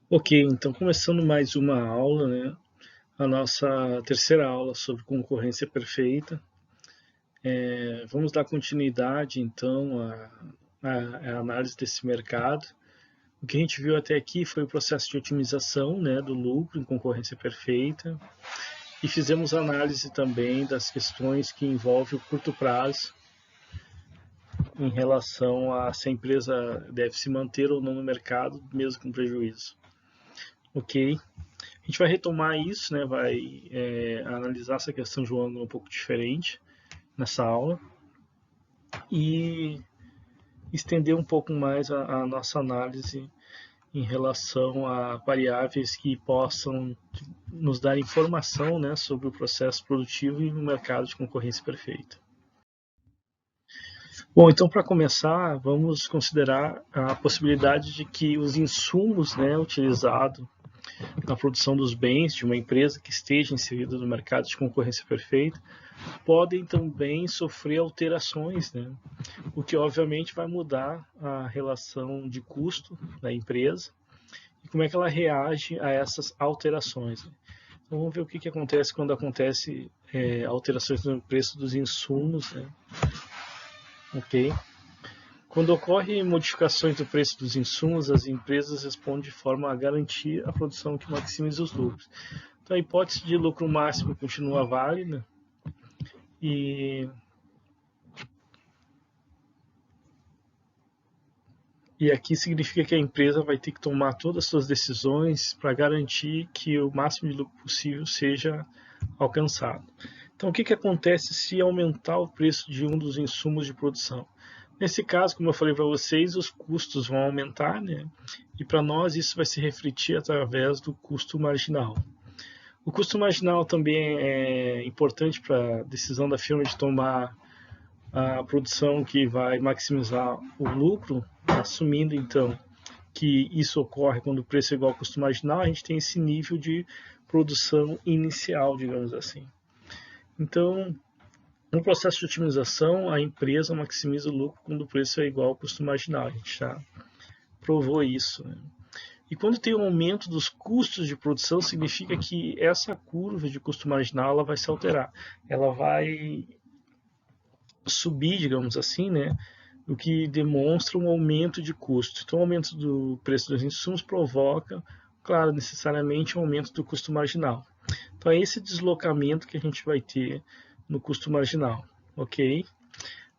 Ok, então começando mais uma aula, né? A nossa terceira aula sobre concorrência perfeita. Vamos dar continuidade, então, à análise desse mercado. O que a gente viu até aqui foi o processo de otimização, né, do lucro em concorrência perfeita. E fizemos análise também das questões que envolvem o curto prazo em relação a se a empresa deve se manter ou não no mercado, mesmo com prejuízo. Ok? A gente vai retomar isso, né? Vai analisar essa questão de um ângulo um pouco diferente nessa aula e estender um pouco mais a nossa análise em relação a variáveis que possam nos dar informação, né, sobre o processo produtivo e o mercado de concorrência perfeita. Bom, então para começar, vamos considerar a possibilidade de que os insumos, né, utilizados na produção dos bens de uma empresa que esteja inserida no mercado de concorrência perfeita podem também sofrer alterações, né? O que obviamente vai mudar a relação de custo da empresa e como é que ela reage a essas alterações. Então vamos ver o que acontece quando acontece alterações no preço dos insumos, né? Ok? Quando ocorrem modificações do preço dos insumos, as empresas respondem de forma a garantir a produção que maximiza os lucros. Então a hipótese de lucro máximo continua válida e aqui significa que a empresa vai ter que tomar todas as suas decisões para garantir que o máximo de lucro possível seja alcançado. Então, o que acontece se aumentar o preço de um dos insumos de produção? Nesse caso, como eu falei para vocês, os custos vão aumentar, né? E para nós isso vai se refletir através do custo marginal. O custo marginal também é importante para a decisão da firma de tomar a produção que vai maximizar o lucro, assumindo então que isso ocorre quando o preço é igual ao custo marginal, a gente tem esse nível de produção inicial, digamos assim. Então, no processo de otimização, a empresa maximiza o lucro quando o preço é igual ao custo marginal. A gente já provou isso, né? E quando tem um aumento dos custos de produção, significa que essa curva de custo marginal ela vai se alterar. Ela vai subir, digamos assim, né? O que demonstra um aumento de custo. Então, o aumento do preço dos insumos provoca, claro, necessariamente um aumento do custo marginal. Então, é esse deslocamento que a gente vai ter no custo marginal, ok?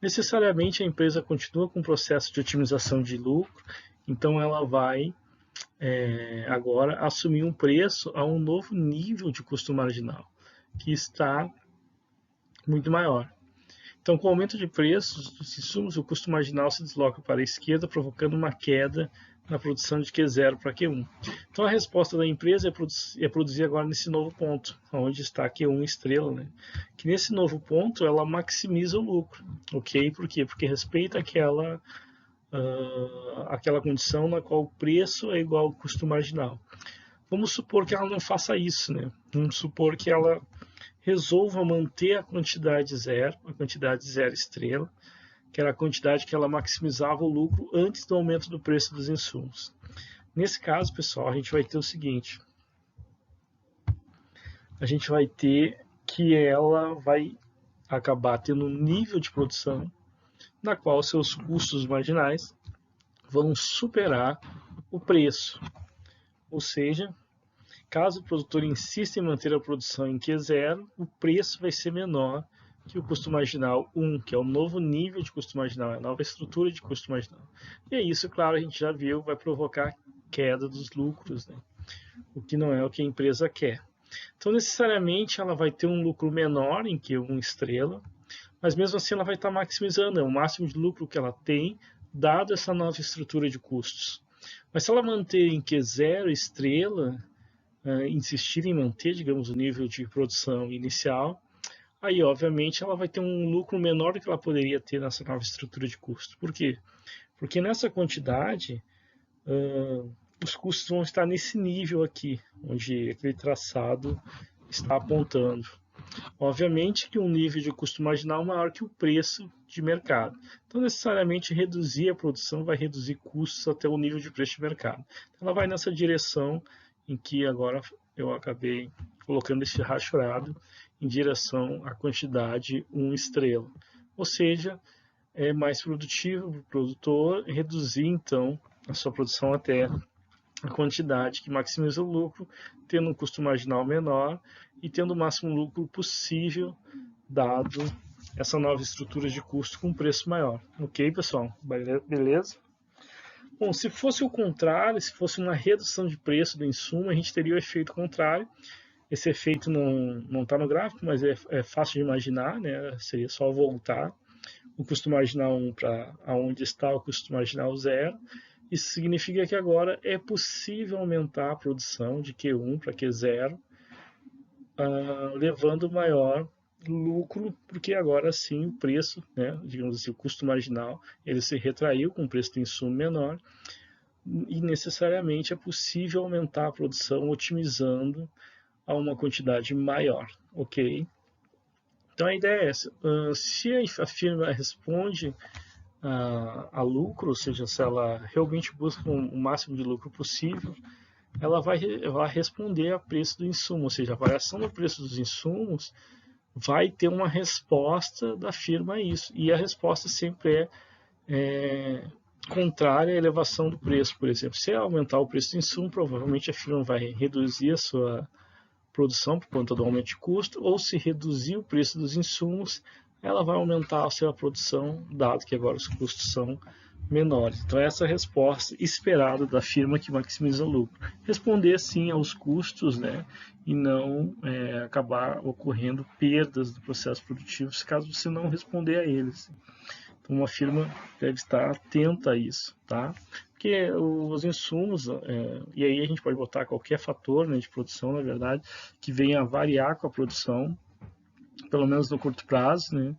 Necessariamente, a empresa continua com o processo de otimização de lucro, então ela vai agora assumir um preço a um novo nível de custo marginal, que está muito maior. Então, com o aumento de preços dos insumos, o custo marginal se desloca para a esquerda, provocando uma queda na produção de Q0 para Q1. Então, a resposta da empresa é produzir agora nesse novo ponto, onde está Q1 estrela, né? Que nesse novo ponto ela maximiza o lucro, ok? Por quê? Porque respeita aquela condição na qual o preço é igual ao custo marginal. Vamos supor que ela não faça isso, né? Vamos supor que ela resolva manter a quantidade zero estrela, que era a quantidade que ela maximizava o lucro antes do aumento do preço dos insumos. Nesse caso, pessoal, a gente vai ter o seguinte: a gente vai ter que ela vai acabar tendo um nível de produção na qual seus custos marginais vão superar o preço. Ou seja, caso o produtor insista em manter a produção em Q0, o preço vai ser menor que o custo marginal 1, que é o novo nível de custo marginal, a nova estrutura de custo marginal. E é isso, claro, a gente já viu, vai provocar queda dos lucros, né? O que não é o que a empresa quer. Então, necessariamente, ela vai ter um lucro menor em Q1 estrela, mas mesmo assim ela vai estar maximizando o máximo de lucro que ela tem, dado essa nova estrutura de custos. Mas se ela manter em Q0 estrela, insistir em manter, digamos, o nível de produção inicial, aí obviamente ela vai ter um lucro menor do que ela poderia ter nessa nova estrutura de custo. Por quê? Porque nessa quantidade, os custos vão estar nesse nível aqui, onde aquele traçado está apontando. Obviamente que um nível de custo marginal maior que o preço de mercado. Então, necessariamente, reduzir a produção vai reduzir custos até o nível de preço de mercado. Ela vai nessa direção em que agora eu acabei colocando esse rachurado em direção à quantidade 1 estrela. Ou seja, é mais produtivo para o produtor reduzir, então, a sua produção até a quantidade que maximiza o lucro, tendo um custo marginal menor e tendo o máximo lucro possível, dado essa nova estrutura de custo com preço maior. Ok, pessoal? Beleza? Bom, se fosse o contrário, se fosse uma redução de preço do insumo, a gente teria o efeito contrário. Esse efeito não está no gráfico, mas é fácil de imaginar, né? Seria só voltar o custo marginal 1 para onde está o custo marginal 0. Isso significa que agora é possível aumentar a produção de Q1 para Q0, levando maior lucro, porque agora sim o preço, né, digamos assim, o custo marginal, ele se retraiu com o preço do insumo menor, e necessariamente é possível aumentar a produção otimizando a uma quantidade maior, ok? Então a ideia é essa, se a firma responde a lucro, ou seja, se ela realmente busca o máximo de lucro possível, ela vai responder a preço do insumo, ou seja, a variação do preço dos insumos vai ter uma resposta da firma a isso, e a resposta sempre é contrária à elevação do preço, por exemplo. Se aumentar o preço do insumo, provavelmente a firma vai reduzir a sua produção por conta do aumento de custo, ou se reduzir o preço dos insumos, ela vai aumentar a sua produção, dado que agora os custos são menores. Então, essa é a resposta esperada da firma que maximiza o lucro. Responder sim aos custos, né, e não acabar ocorrendo perdas do processo produtivo, caso você não responder a eles. Então, uma firma deve estar atenta a isso, tá? Porque os insumos, e aí a gente pode botar qualquer fator, né, de produção, na verdade, que venha a variar com a produção, pelo menos no curto prazo, né,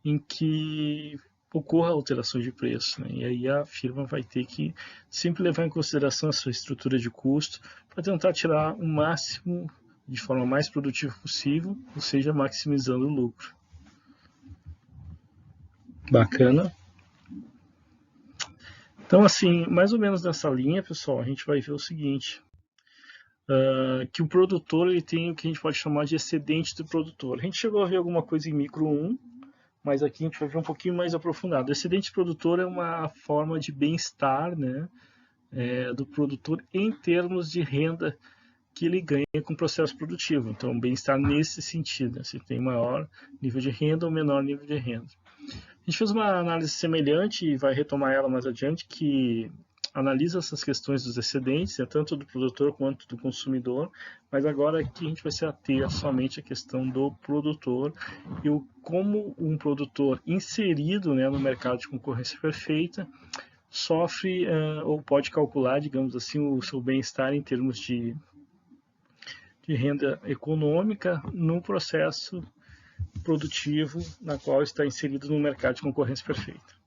em que ocorra alterações de preço, né, e aí a firma vai ter que sempre levar em consideração a sua estrutura de custo para tentar tirar o máximo de forma mais produtiva possível, ou seja, maximizando o lucro. Bacana. Então, assim, mais ou menos nessa linha, pessoal, a gente vai ver o seguinte, que o produtor ele tem o que a gente pode chamar de excedente do produtor. A gente chegou a ver alguma coisa em micro 1, mas aqui a gente vai ver um pouquinho mais aprofundado. O excedente do produtor é uma forma de bem-estar, né, do produtor em termos de renda que ele ganha com o processo produtivo. Então, bem-estar nesse sentido, né, se tem maior nível de renda ou menor nível de renda. A gente fez uma análise semelhante e vai retomar ela mais adiante, que analisa essas questões dos excedentes, tanto do produtor quanto do consumidor, mas agora aqui a gente vai se ater somente à questão do produtor e como um produtor inserido, né, no mercado de concorrência perfeita sofre ou pode calcular, digamos assim, o seu bem-estar em termos de renda econômica no processo produtivo na qual está inserido no mercado de concorrência perfeita.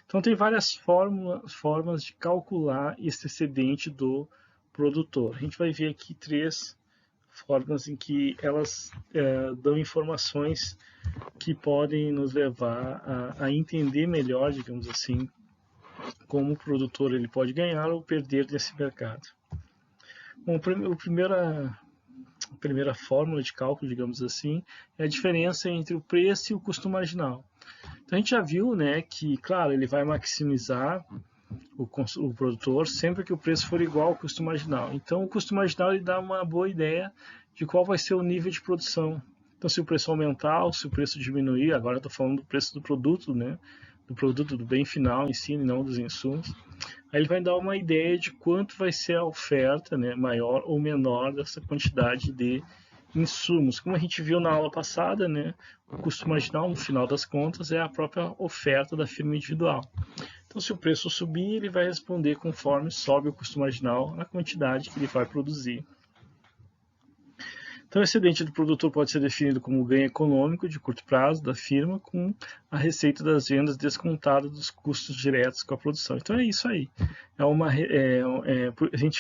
Então tem várias formas de calcular esse excedente do produtor. A gente vai ver aqui 3 formas em que elas dão informações que podem nos levar a entender melhor, digamos assim, como o produtor ele pode ganhar ou perder nesse mercado. Bom, a primeira fórmula de cálculo, digamos assim, é a diferença entre o preço e o custo marginal. Então a gente já viu, né, que, claro, ele vai maximizar o produtor sempre que o preço for igual ao custo marginal. Então o custo marginal ele dá uma boa ideia de qual vai ser o nível de produção. Então se o preço aumentar ou se o preço diminuir, agora eu estou falando do preço do produto, né, do produto do bem final em si, e não dos insumos, aí ele vai dar uma ideia de quanto vai ser a oferta, né, maior ou menor dessa quantidade de insumos. Como a gente viu na aula passada, né, o custo marginal, no final das contas, é a própria oferta da firma individual. Então, se o preço subir, ele vai responder conforme sobe o custo marginal, a quantidade que ele vai produzir. Então, o excedente do produtor pode ser definido como o ganho econômico de curto prazo da firma com a receita das vendas descontada dos custos diretos com a produção. Então, é isso aí.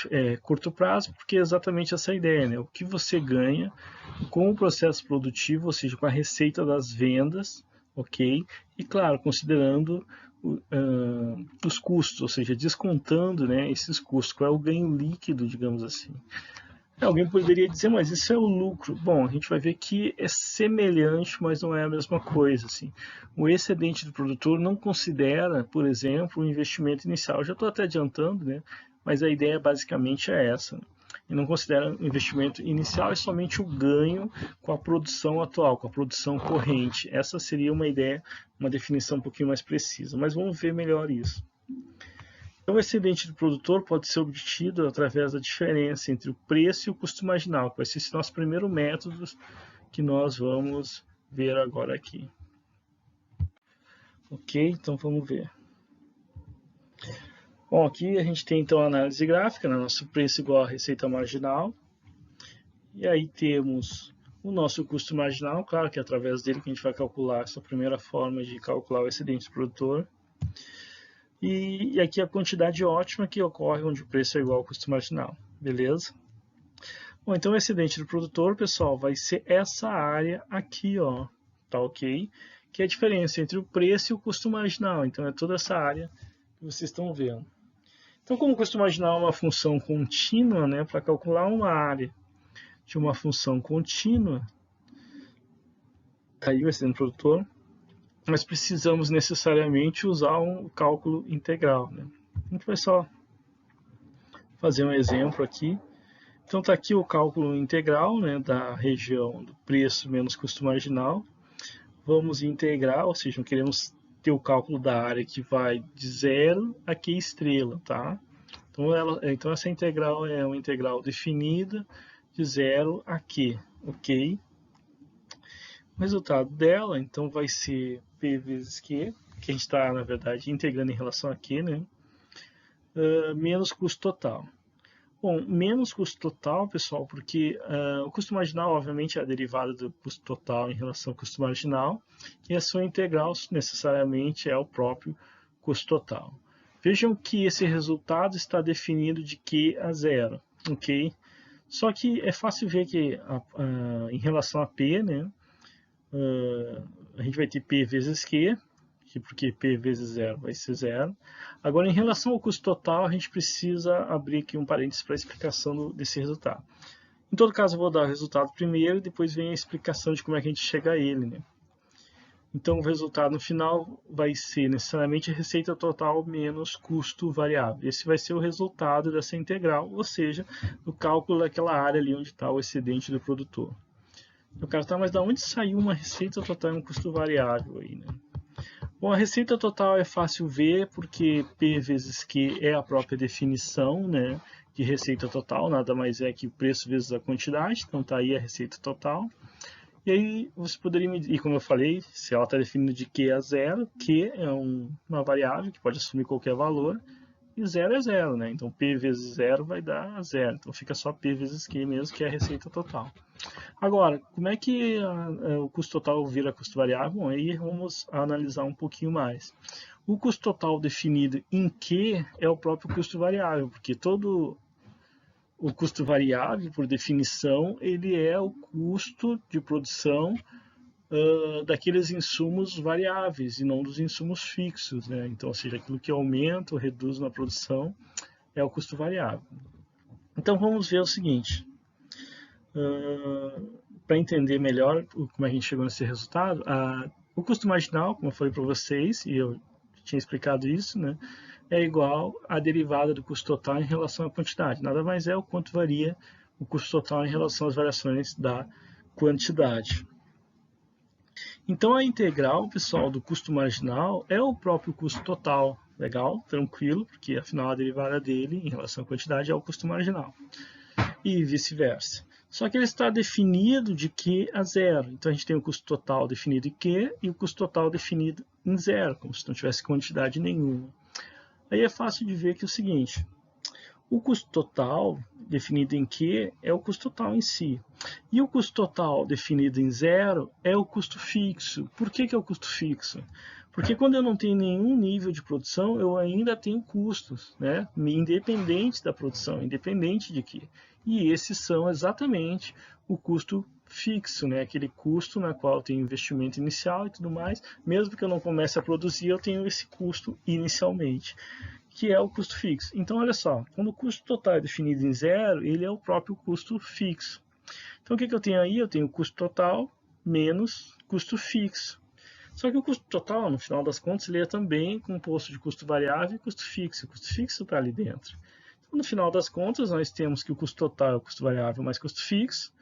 É curto prazo porque é exatamente essa ideia, né? O que você ganha com o processo produtivo, ou seja, com a receita das vendas ok? E claro, considerando os custos, ou seja, descontando, né, esses custos, qual é o ganho líquido, digamos assim. Alguém poderia dizer, mas isso é o lucro. Bom, a gente vai ver que é semelhante, mas não é a mesma coisa. Assim. O excedente do produtor não considera, por exemplo, o investimento inicial. Eu já estou até adiantando, né? Mas a ideia basicamente é essa. Né? E não considera o investimento inicial, é somente o ganho com a produção atual, com a produção corrente. Essa seria uma ideia, uma definição um pouquinho mais precisa. Mas vamos ver melhor isso. Então, o excedente do produtor pode ser obtido através da diferença entre o preço e o custo marginal, que vai ser esse nosso primeiro método que nós vamos ver agora aqui. Ok? Então, vamos ver. Bom, aqui a gente tem então a análise gráfica, né? Nosso preço igual a receita marginal. E aí temos o nosso custo marginal, claro que é através dele que a gente vai calcular essa primeira forma de calcular o excedente do produtor. E aqui a quantidade ótima que ocorre onde o preço é igual ao custo marginal, beleza? Bom, então o excedente do produtor, pessoal, vai ser essa área aqui, ó, tá ok? Que é a diferença entre o preço e o custo marginal, então é toda essa área que vocês estão vendo. Então, como o custo marginal é uma função contínua, né, para calcular uma área de uma função contínua, aí o excedente do produtor, nós precisamos necessariamente usar um cálculo integral, né? A gente vai só fazer um exemplo aqui. Então está aqui o cálculo integral, né, da região do preço menos custo marginal. Vamos integrar, ou seja, queremos ter o cálculo da área que vai de 0 a Q estrela, tá? Então essa integral é uma integral definida de 0 a Q, ok? O resultado dela, então, vai ser P vezes Q, que a gente está, na verdade, integrando em relação a Q, né? Menos custo total. Bom, menos custo total, pessoal, porque o custo marginal, obviamente, é a derivada do custo total em relação ao custo marginal, e a sua integral, necessariamente, é o próprio custo total. Vejam que esse resultado está definido de Q a 0, ok? Só que é fácil ver que, em relação a P, né, a gente vai ter P vezes Q, porque P vezes 0 vai ser 0. Agora, em relação ao custo total, a gente precisa abrir aqui um parênteses para a explicação desse resultado. Em todo caso, eu vou dar o resultado primeiro e depois vem a explicação de como é que a gente chega a ele, né? Então, o resultado no final vai ser necessariamente a receita total menos custo variável. Esse vai ser o resultado dessa integral, ou seja, o cálculo daquela área ali onde está o excedente do produtor. O cara tá, mas da onde saiu uma receita total e um custo variável aí, né? Bom, a receita total é fácil ver porque P vezes Q é a própria definição, né, de receita total, nada mais é que o preço vezes a quantidade, então tá aí a receita total. E aí você poderia medir, como eu falei, se ela está definida de Q a 0, Q é uma variável que pode assumir qualquer valor, e 0 é 0, né? Então P vezes 0 vai dar 0, então fica só P vezes Q mesmo, que é a receita total. Agora, como é que o custo total vira custo variável? Bom, aí vamos analisar um pouquinho mais. O custo total definido em Q é o próprio custo variável, porque todo o custo variável, por definição, ele é o custo de produção daqueles insumos variáveis e não dos insumos fixos, né? Então, ou seja, aquilo que aumenta ou reduz na produção é o custo variável. Então, vamos ver o seguinte. Para entender melhor como a gente chegou nesse resultado, o custo marginal, como eu falei para vocês, e eu tinha explicado isso, né, é igual à derivada do custo total em relação à quantidade. Nada mais é o quanto varia o custo total em relação às variações da quantidade. Então, a integral, pessoal, do custo marginal é o próprio custo total. Legal? Tranquilo, porque afinal a derivada dele em relação à quantidade é o custo marginal. E vice-versa. Só que ele está definido de Q a 0. Então, a gente tem o custo total definido em Q e o custo total definido em 0, como se não tivesse quantidade nenhuma. Aí é fácil de ver que é o seguinte, o custo total definido em Q é o custo total em si. E o custo total definido em 0 é o custo fixo. Por que é o custo fixo? Porque quando eu não tenho nenhum nível de produção, eu ainda tenho custos, né? Independente da produção, independente de quê. E esses são exatamente o custo fixo, né? Aquele custo na qual eu tenho investimento inicial e tudo mais. Mesmo que eu não comece a produzir, eu tenho esse custo inicialmente, que é o custo fixo. Então, olha só, quando o custo total é definido em zero, ele é o próprio custo fixo. Então, o que eu tenho aí? Eu tenho o custo total menos custo fixo. Só que o custo total, no final das contas, ele é também composto de custo variável e custo fixo. O custo fixo está ali dentro. Então, no final das contas, nós temos que o custo total é o custo variável mais custo fixo.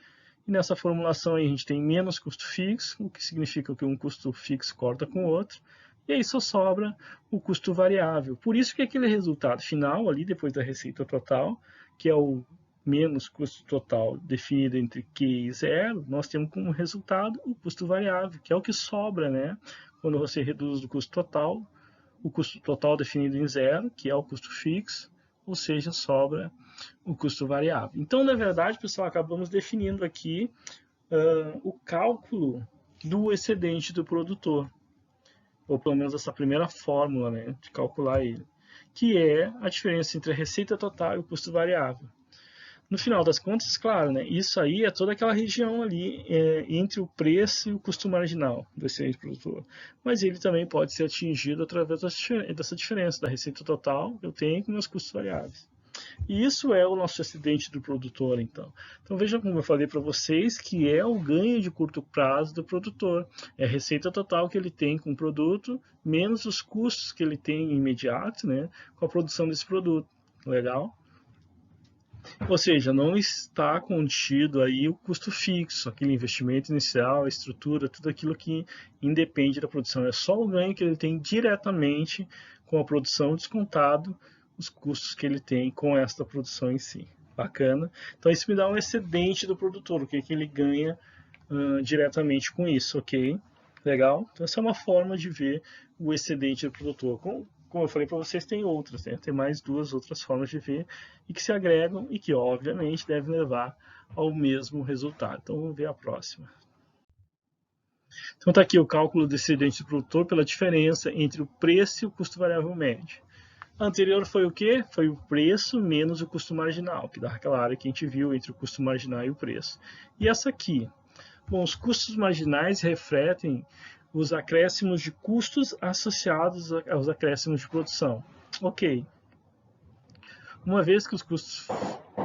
E nessa formulação aí a gente tem menos custo fixo, o que significa que um custo fixo corta com o outro. E aí só sobra o custo variável. Por isso que aquele resultado final ali, depois da receita total, que é o menos custo total definido entre Q e zero, nós temos como resultado o custo variável, que é o que sobra, né? Quando você reduz o custo total definido em zero, que é o custo fixo, ou seja, sobra o custo variável. Então, na verdade, pessoal, acabamos definindo aqui o cálculo do excedente do produtor, ou pelo menos essa primeira fórmula, né, de calcular ele, que é a diferença entre a receita total e o custo variável. No final das contas, claro, né, isso aí é toda aquela região ali entre o preço e o custo marginal do excedente produtor. Mas ele também pode ser atingido através dessa diferença da receita total que eu tenho com meus custos variáveis. E isso é o nosso excedente do produtor, então. Então vejam como eu falei para vocês que é o ganho de curto prazo do produtor. É a receita total que ele tem com o produto, menos os custos que ele tem imediato, né, com a produção desse produto. Legal? Ou seja, não está contido aí o custo fixo, aquele investimento inicial, a estrutura, tudo aquilo que independe da produção. É só o ganho que ele tem diretamente com a produção, descontado os custos que ele tem com esta produção em si. Bacana? Então isso me dá um excedente do produtor, o que ele ganha diretamente com isso, ok? Legal? Então essa é uma forma de ver o excedente do produtor. Como eu falei para vocês, tem outras, né? Tem mais duas outras formas de ver e que se agregam e que, obviamente, devem levar ao mesmo resultado. Então, vamos ver a próxima. Então, está aqui o cálculo do excedente do produtor pela diferença entre o preço e o custo variável médio. A anterior foi o quê? Foi o preço menos o custo marginal, que dá aquela área que a gente viu entre o custo marginal e o preço. E essa aqui? Bom, os custos marginais refletem os acréscimos de custos associados aos acréscimos de produção. Ok. Uma vez que os custos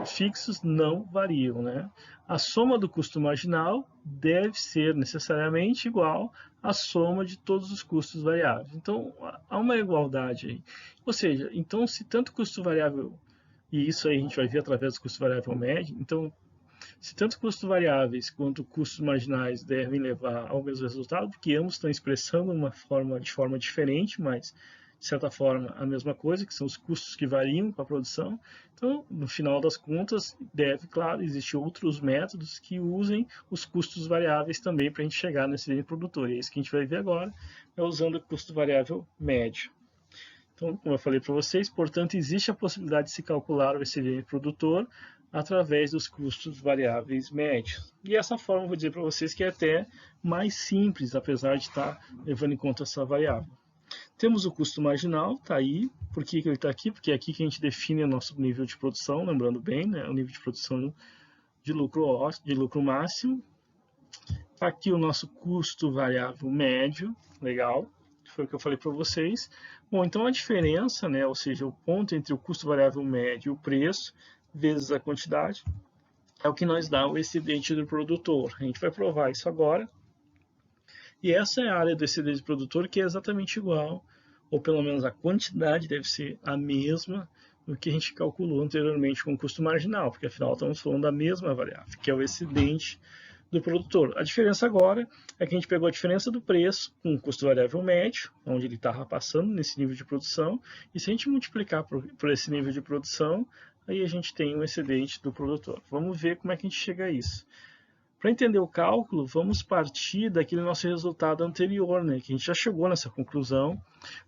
fixos não variam, né? A soma do custo marginal deve ser necessariamente igual à soma de todos os custos variáveis. Então, há uma igualdade aí. Ou seja, então se tanto custo variável, e isso aí a gente vai ver através do custo variável médio, então se tanto custos variáveis quanto custos marginais devem levar ao mesmo resultado, porque ambos estão expressando de forma diferente, mas de certa forma a mesma coisa, que são os custos que variam com a produção. Então, no final das contas, deve, claro, existir outros métodos que usem os custos variáveis também para a gente chegar nesse excedente produtor. E é isso que a gente vai ver agora, é usando o custo variável médio. Então, como eu falei para vocês, portanto, existe a possibilidade de se calcular o excedente produtor através dos custos variáveis médios. E essa forma, vou dizer para vocês que é até mais simples, apesar de estar levando em conta essa variável. Temos o custo marginal, está aí. Por que ele está aqui? Porque é aqui que a gente define o nosso nível de produção, lembrando bem, né? O nível de produção de lucro máximo. Está aqui o nosso custo variável médio, legal, foi o que eu falei para vocês. Bom, então a diferença, né, ou seja, o ponto entre o custo variável médio e o preço, vezes a quantidade, é o que nos dá o excedente do produtor. A gente vai provar isso agora. E essa é a área do excedente do produtor que é exatamente igual, ou pelo menos a quantidade deve ser a mesma do que a gente calculou anteriormente com o custo marginal, porque afinal estamos falando da mesma variável, que é o excedente do produtor. A diferença agora é que a gente pegou a diferença do preço com o custo variável médio, onde ele estava passando nesse nível de produção, e se a gente multiplicar por esse nível de produção, aí a gente tem o excedente do produtor. Vamos ver como é que a gente chega a isso. Para entender o cálculo, vamos partir daquele nosso resultado anterior, né, que a gente já chegou nessa conclusão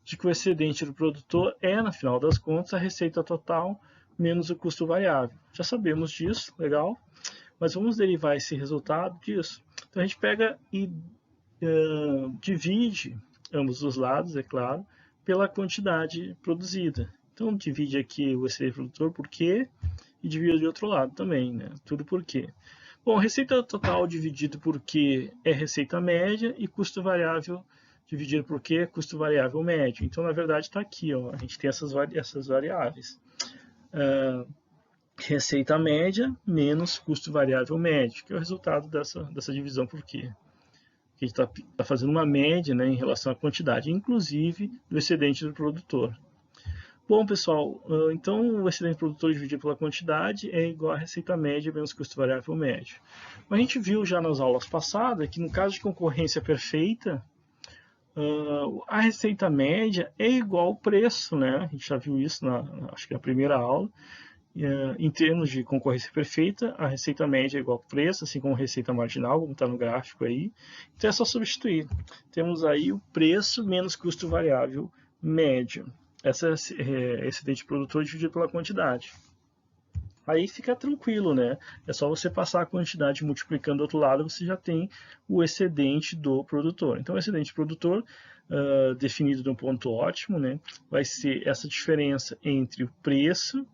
de que o excedente do produtor é, no final das contas, a receita total menos o custo variável. Já sabemos disso, legal? Mas vamos derivar esse resultado disso. Então a gente pega e divide ambos os lados, é claro, pela quantidade produzida. Então, divide aqui o excedente produtor por Q e divide de outro lado também, né? Tudo por Q. Bom, receita total dividido por Q é receita média e custo variável dividido por Q é custo variável médio. Então, na verdade, está aqui, ó, a gente tem essas variáveis. Receita média menos custo variável médio, que é o resultado dessa divisão por Q. A gente está fazendo uma média, né, em relação à quantidade, inclusive do excedente do produtor. Bom, pessoal, então o excedente produtor dividido pela quantidade é igual a receita média menos custo variável médio. A gente viu já nas aulas passadas que no caso de concorrência perfeita, a receita média é igual ao preço, né? A gente já viu isso acho que na primeira aula. Em termos de concorrência perfeita, a receita média é igual ao preço, assim como a receita marginal, como está no gráfico aí. Então é só substituir. Temos aí o preço menos custo variável médio. Essa é excedente produtor dividido pela quantidade. Aí fica tranquilo, né? É só você passar a quantidade multiplicando do outro lado, você já tem o excedente do produtor. Então, o excedente produtor, definido no ponto ótimo, né? Vai ser essa diferença entre o preço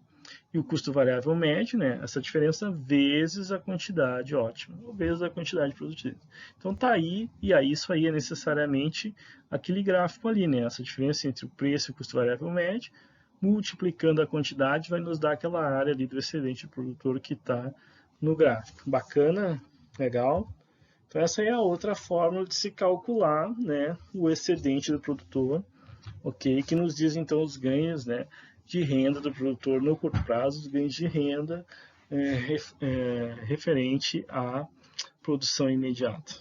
e o custo variável médio, né? Essa diferença vezes a quantidade ótima, ou vezes a quantidade produzida. Então tá aí, e aí isso aí é necessariamente aquele gráfico ali, né? Essa diferença entre o preço e o custo variável médio, multiplicando a quantidade, vai nos dar aquela área ali do excedente produtor que está no gráfico. Bacana? Legal? Então essa é a outra forma de se calcular, né, o excedente do produtor, ok? Que nos diz então os ganhos, né, de renda do produtor no curto prazo, os ganhos de renda referente à produção imediata,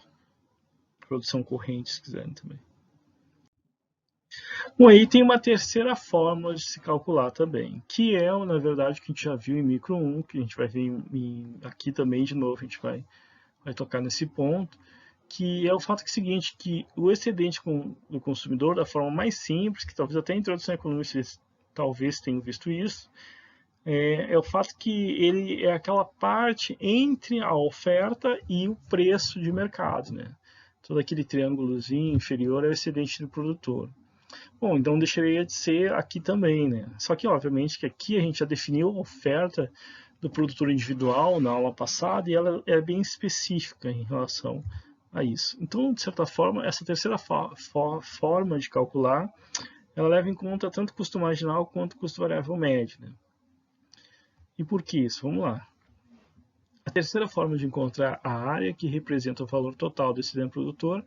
produção corrente, se quiserem também. Bom, aí tem uma terceira forma de se calcular também, que é, na verdade, que a gente já viu em micro 1, que a gente vai ver aqui também de novo, a gente vai tocar nesse ponto, que é o fato que é o seguinte, que o excedente do consumidor, da forma mais simples, que talvez até a introdução à economia vocês talvez tenham visto isso, é o fato que ele é aquela parte entre a oferta e o preço de mercado, né? Todo aquele triângulozinho inferior é o excedente do produtor. Bom, então deixaria de ser aqui também, né? Só que, obviamente, que aqui a gente já definiu a oferta do produtor individual na aula passada e ela é bem específica em relação a isso. Então, de certa forma, essa terceira forma de calcular, ela leva em conta tanto o custo marginal quanto o custo variável médio, né? E por que isso? Vamos lá. A terceira forma de encontrar a área que representa o valor total do excedente produtor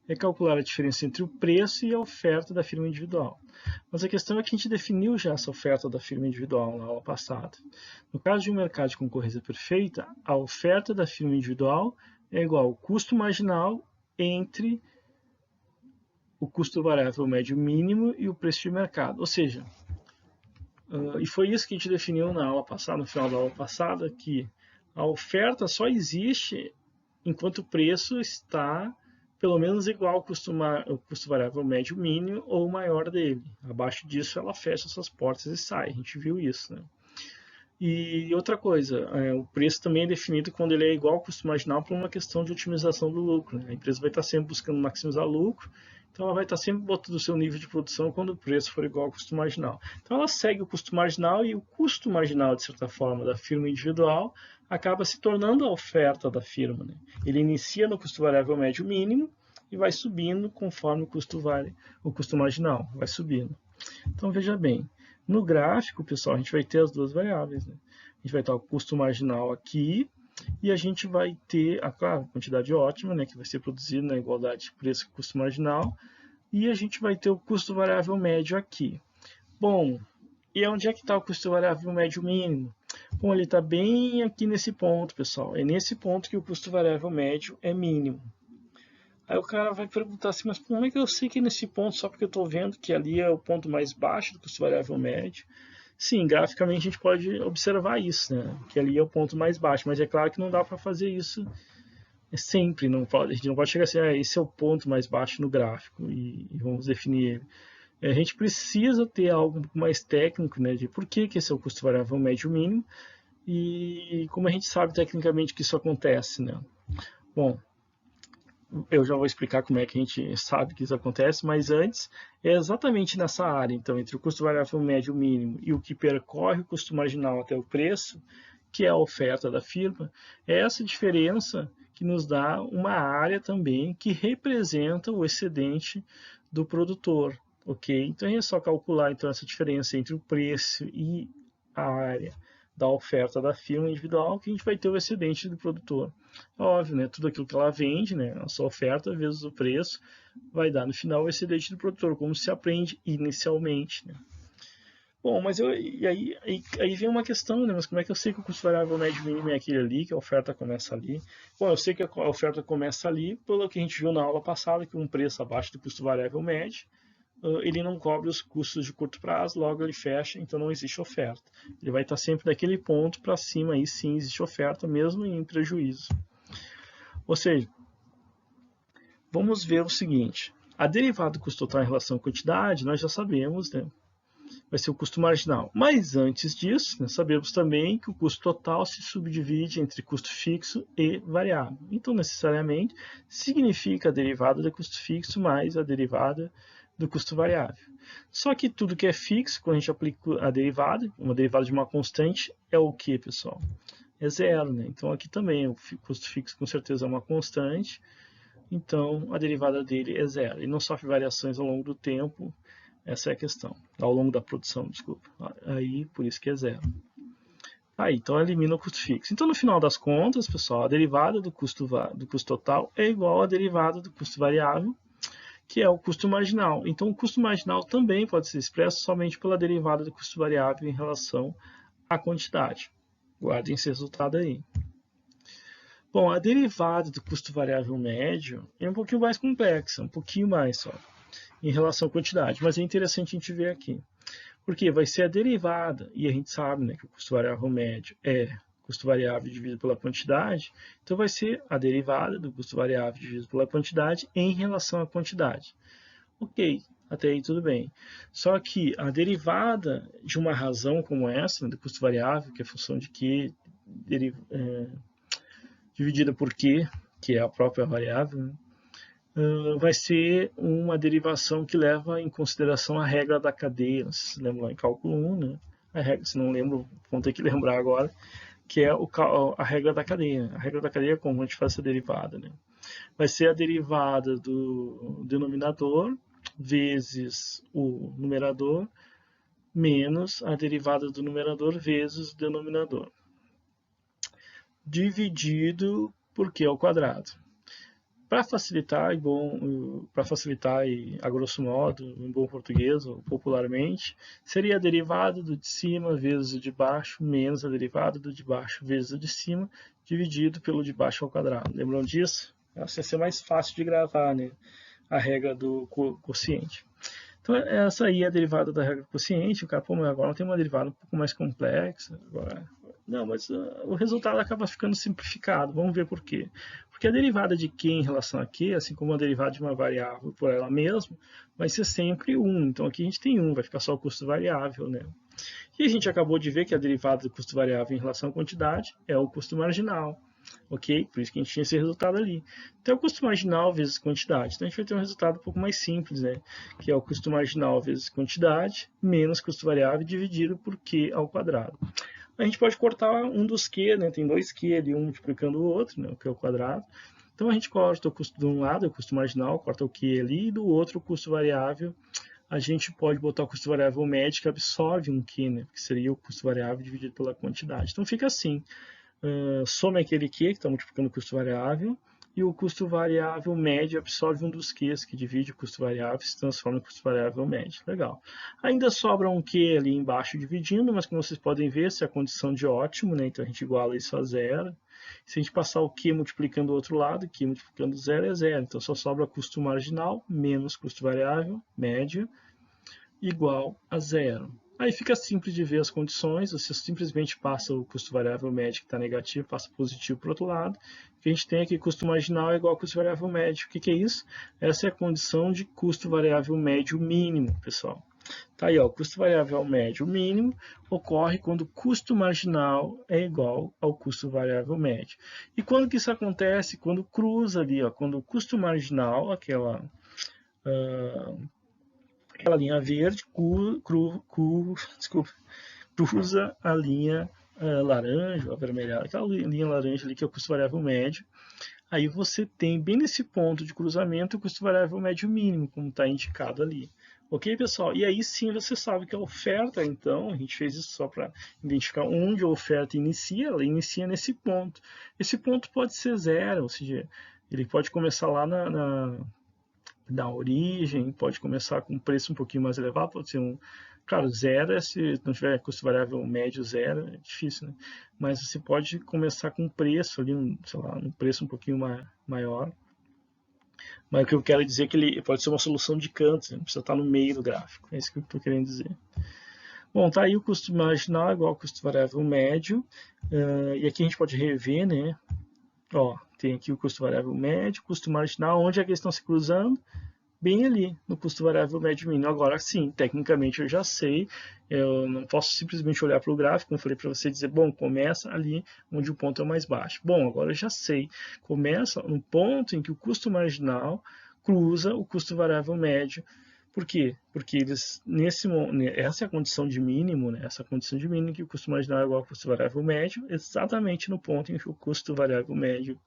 é calcular a diferença entre o preço e a oferta da firma individual. Mas a questão é que a gente definiu já essa oferta da firma individual na aula passada. No caso de um mercado de concorrência perfeita, a oferta da firma individual é igual ao custo marginal entre o custo variável médio mínimo e o preço de mercado. Ou seja, e foi isso que a gente definiu na aula passada, no final da aula passada, que a oferta só existe enquanto o preço está pelo menos igual ao custo variável médio mínimo ou maior dele. Abaixo disso, ela fecha suas portas e sai. A gente viu isso, né? E outra coisa, o preço também é definido quando ele é igual ao custo marginal por uma questão de otimização do lucro, né? A empresa vai estar sempre buscando maximizar lucro, então ela vai estar sempre botando o seu nível de produção quando o preço for igual ao custo marginal. Então ela segue o custo marginal e o custo marginal, de certa forma, da firma individual acaba se tornando a oferta da firma, né? Ele inicia no custo variável médio mínimo e vai subindo conforme o custo marginal vai subindo. Então veja bem, no gráfico, pessoal, a gente vai ter as duas variáveis, né? A gente vai ter o custo marginal aqui e a gente vai ter a quantidade ótima, né, que vai ser produzida na igualdade de preço e custo marginal, e a gente vai ter o custo variável médio aqui. Bom, e onde é que está o custo variável médio mínimo? Bom, ele está bem aqui nesse ponto, pessoal. É nesse ponto que o custo variável médio é mínimo. Aí o cara vai perguntar assim, mas como é que eu sei que é nesse ponto, só porque eu estou vendo que ali é o ponto mais baixo do custo variável médio? Sim, graficamente a gente pode observar isso, né? Que ali é o ponto mais baixo, mas é claro que não dá para fazer isso sempre. A gente não pode chegar assim, esse é o ponto mais baixo no gráfico e vamos definir ele. A gente precisa ter algo mais técnico, né? De por que esse é o custo variável médio mínimo e como a gente sabe tecnicamente que isso acontece, né? Bom, eu já vou explicar como é que a gente sabe que isso acontece, mas antes é exatamente nessa área, então, entre o custo variável médio mínimo e o que percorre o custo marginal até o preço, que é a oferta da firma, é essa diferença que nos dá uma área também que representa o excedente do produtor, ok? Então é só calcular então essa diferença entre o preço e a área da oferta da firma individual que a gente vai ter o excedente do produtor. Óbvio, né? Tudo aquilo que ela vende, né? A sua oferta vezes o preço vai dar no final o excedente do produtor, como se aprende inicialmente, né? Bom, mas aí vem uma questão, né? Mas como é que eu sei que o custo variável médio mínimo é aquele ali, que a oferta começa ali? Bom, eu sei que a oferta começa ali, pelo que a gente viu na aula passada, que um preço abaixo do custo variável médio, ele não cobre os custos de curto prazo, logo ele fecha, então não existe oferta. Ele vai estar sempre daquele ponto para cima, aí sim existe oferta, mesmo em prejuízo. Ou seja, vamos ver o seguinte, a derivada do custo total em relação à quantidade, nós já sabemos, né? Vai ser o custo marginal. Mas antes disso, né, sabemos também que o custo total se subdivide entre custo fixo e variável. Então, necessariamente, significa a derivada do custo fixo mais a derivada do custo variável. Só que tudo que é fixo, quando a gente aplica a derivada, uma derivada de uma constante, é o que, pessoal? É zero, né? Então, aqui também o custo fixo com certeza é uma constante, então a derivada dele é zero. E não sofre variações ao longo do tempo, essa é a questão. Ao longo da produção, desculpa. Aí, por isso que é zero. Aí, então elimina o custo fixo. Então, no final das contas, pessoal, a derivada do custo total é igual à derivada do custo variável, que é o custo marginal. Então, o custo marginal também pode ser expresso somente pela derivada do custo variável em relação à quantidade. Guardem esse resultado aí. Bom, a derivada do custo variável médio é um pouquinho mais complexa, um pouquinho mais só, em relação à quantidade, mas é interessante a gente ver aqui. Porque vai ser a derivada, e a gente sabe, né, que o custo variável médio é custo variável dividido pela quantidade, então vai ser a derivada do custo variável dividido pela quantidade em relação à quantidade. Ok, até aí tudo bem. Só que a derivada de uma razão como essa, né, do custo variável, que é função de Q, dividida por Q, que é a própria variável, né, vai ser uma derivação que leva em consideração a regra da cadeia. Vocês se lembram lá em cálculo 1, né? A regra, se não lembro, vão ter que lembrar agora, que é a regra da cadeia. A regra da cadeia é como a gente faz essa derivada, né? Vai ser a derivada do denominador vezes o numerador menos a derivada do numerador vezes o denominador, dividido por Q ao quadrado. Para facilitar, e a grosso modo, em bom português, ou popularmente, seria a derivada do de cima vezes o de baixo, menos a derivada do de baixo vezes o de cima, dividido pelo de baixo ao quadrado. Lembram disso? Essa ia ser mais fácil de gravar, né? A regra do quociente. Então, essa aí é a derivada da regra do quociente. O cara, pô, mas agora tem uma derivada um pouco mais complexa. Agora, não, mas o resultado acaba ficando simplificado. Vamos ver por quê. Porque a derivada de Q em relação a Q, assim como a derivada de uma variável por ela mesma, vai ser sempre 1. Então aqui a gente tem 1, vai ficar só o custo variável, né? E a gente acabou de ver que a derivada do custo variável em relação à quantidade é o custo marginal. Ok? Por isso que a gente tinha esse resultado ali. Então, é o custo marginal vezes quantidade. Então, a gente vai ter um resultado um pouco mais simples, né? Que é o custo marginal vezes quantidade, menos custo variável dividido por Q ao quadrado. A gente pode cortar um dos Q, né? Tem dois Q ali, um multiplicando o outro, né? O Q ao quadrado. Então, a gente corta o custo de um lado, o custo marginal, corta o Q ali, e do outro, o custo variável. A gente pode botar o custo variável médio, que absorve um Q, né? Que seria o custo variável dividido pela quantidade. Então, fica assim. Soma aquele Q, que está multiplicando o custo variável, e o custo variável médio absorve um dos Qs, que divide o custo variável e se transforma em custo variável médio. Legal. Ainda sobra um Q ali embaixo dividindo, mas como vocês podem ver, essa é a condição de ótimo, né? Então a gente iguala isso a zero. Se a gente passar o Q multiplicando o outro lado, Q multiplicando zero é zero. Então só sobra custo marginal menos custo variável médio igual a zero. Aí fica simples de ver as condições, você simplesmente passa o custo variável médio que está negativo, passa positivo para o outro lado. O que a gente tem aqui, custo marginal é igual a custo variável médio. O que é isso? Essa é a condição de custo variável médio mínimo, pessoal. Tá aí, ó, o custo variável médio mínimo ocorre quando o custo marginal é igual ao custo variável médio. E quando que isso acontece? Quando cruza ali, ó, quando o custo marginal, aquela linha verde, desculpa, cruza a linha laranja, avermelhada, aquela linha laranja ali que é o custo variável médio. Aí você tem bem nesse ponto de cruzamento o custo variável médio mínimo, como está indicado ali. Ok, pessoal? E aí sim você sabe que a oferta, então, a gente fez isso só para identificar onde a oferta inicia, ela inicia nesse ponto. Esse ponto pode ser zero, ou seja, ele pode começar lá na origem, pode começar com um preço um pouquinho mais elevado, pode ser um. Claro, zero é se não tiver custo variável médio zero, é difícil, né? Mas você pode começar com um preço ali, sei lá, um preço um pouquinho maior. Mas o que eu quero dizer é que ele pode ser uma solução de cantos, não precisa estar no meio do gráfico. É isso que eu estou querendo dizer. Bom, tá aí o custo marginal igual ao custo variável médio. E aqui a gente pode rever, né? Ó, tem aqui o custo variável médio, custo marginal, onde é que eles estão se cruzando? Bem ali no custo variável médio mínimo. Agora sim, tecnicamente eu já sei, eu não posso simplesmente olhar para o gráfico, como eu falei para você, dizer, bom, começa ali onde o ponto é mais baixo. Bom, agora eu já sei, começa no ponto em que o custo marginal cruza o custo variável médio. Por quê? Porque eles, essa é a condição de mínimo, né? Essa condição de mínimo que o custo marginal é igual ao custo variável médio, exatamente no ponto em que o custo variável médio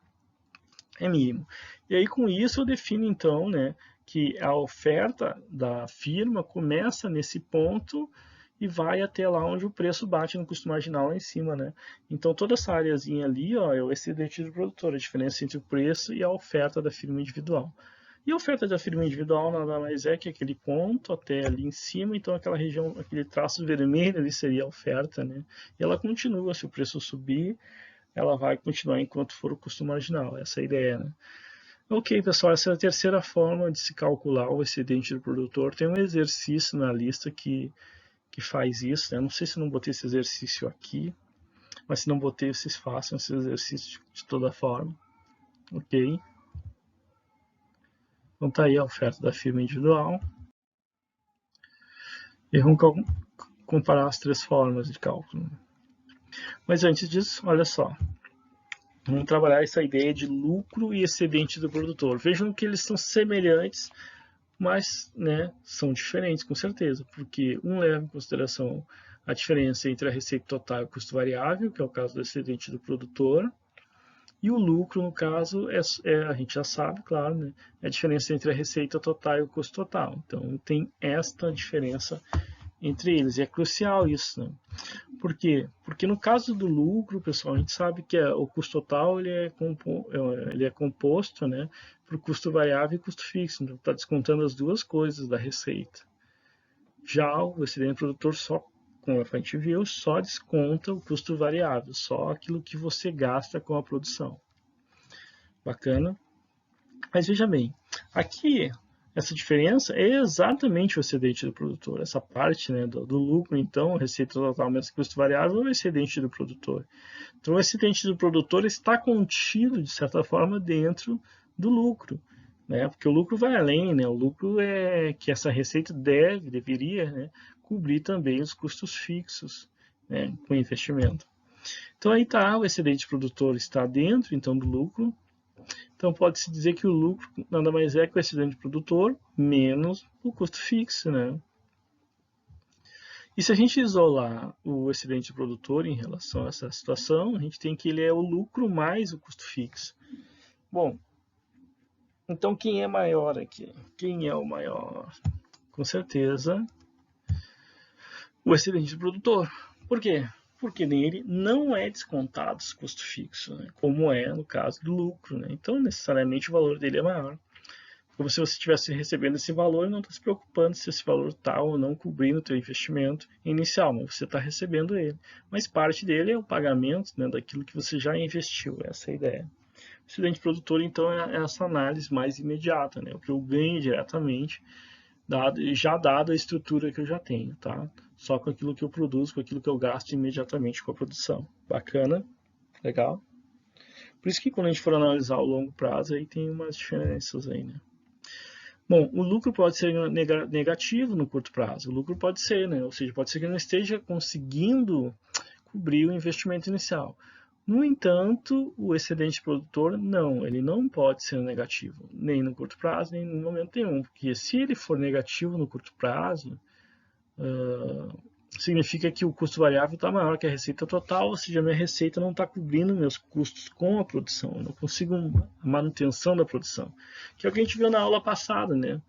é mínimo. E aí com isso eu defino então, né, que a oferta da firma começa nesse ponto e vai até lá onde o preço bate no custo marginal lá em cima, né? Então toda essa areazinha ali, ó, é o excedente do produtor, a diferença entre o preço e a oferta da firma individual. E a oferta da firma individual nada mais é que aquele ponto até ali em cima, então aquela região, aquele traço vermelho ali seria a oferta, né? E ela continua, se o preço subir, ela vai continuar enquanto for o custo marginal. Essa é a ideia, né? Ok, pessoal, essa é a terceira forma de se calcular o excedente do produtor. Tem um exercício na lista que faz isso, né? Não sei se eu não botei esse exercício aqui, mas se não botei, vocês façam esse exercício de toda forma. Ok? Então tá aí a oferta da firma individual. E vamos comparar as três formas de cálculo. Mas antes disso, olha só. Vamos trabalhar essa ideia de lucro e excedente do produtor. Vejam que eles são semelhantes, mas, né, são diferentes com certeza, porque um leva em consideração a diferença entre a receita total e o custo variável, que é o caso do excedente do produtor, e o lucro, no caso, a gente já sabe, claro, né, é a diferença entre a receita total e o custo total. Então, tem esta diferença entre eles, e é crucial isso, né? Por quê? Porque no caso do lucro, pessoal, a gente sabe que o custo total ele é composto, né, por custo variável e custo fixo. Então, está descontando as duas coisas da receita. Já o excedente produtor só, como a gente viu, só desconta o custo variável, só aquilo que você gasta com a produção. Bacana? Mas veja bem, aqui essa diferença é exatamente o excedente do produtor. Essa parte, né, do lucro, então, receita total menos custo variável, é o excedente do produtor. Então, o excedente do produtor está contido, de certa forma, dentro do lucro. Né? Porque o lucro vai além, né? O lucro é que essa receita deveria, né, cobrir também os custos fixos, né, com investimento. Então, aí está, o excedente produtor está dentro, então, do lucro. Então, pode-se dizer que o lucro nada mais é que o excedente produtor menos o custo fixo, né? E se a gente isolar o excedente produtor em relação a essa situação, a gente tem que ele é o lucro mais o custo fixo. Bom, então quem é maior aqui? Quem é o maior? Com certeza, o excedente produtor. Por quê? Porque nele não é descontado os custos fixos, né? Como é no caso do lucro, né? Então, necessariamente, o valor dele é maior. Como se você estivesse recebendo esse valor e não está se preocupando se esse valor está ou não cobrindo o teu investimento inicial, mas você está recebendo ele. Mas parte dele é o pagamento, né, daquilo que você já investiu, essa é a ideia. O excedente produtor, então, é essa análise mais imediata, né, o que eu ganho diretamente, já dada a estrutura que eu já tenho, tá? Só com aquilo que eu produzo, com aquilo que eu gasto imediatamente com a produção. Bacana? Legal? Por isso que quando a gente for analisar o longo prazo, aí tem umas diferenças aí, né? Bom, o lucro pode ser negativo no curto prazo, o lucro pode ser, né? Ou seja, pode ser que não esteja conseguindo cobrir o investimento inicial. No entanto, o excedente produtor, não, ele não pode ser negativo, nem no curto prazo, nem no momento nenhum, porque se ele for negativo no curto prazo, significa que o custo variável está maior que a receita total, ou seja, a minha receita não está cobrindo meus custos com a produção, eu não consigo a manutenção da produção, que é o que a gente viu na aula passada, né?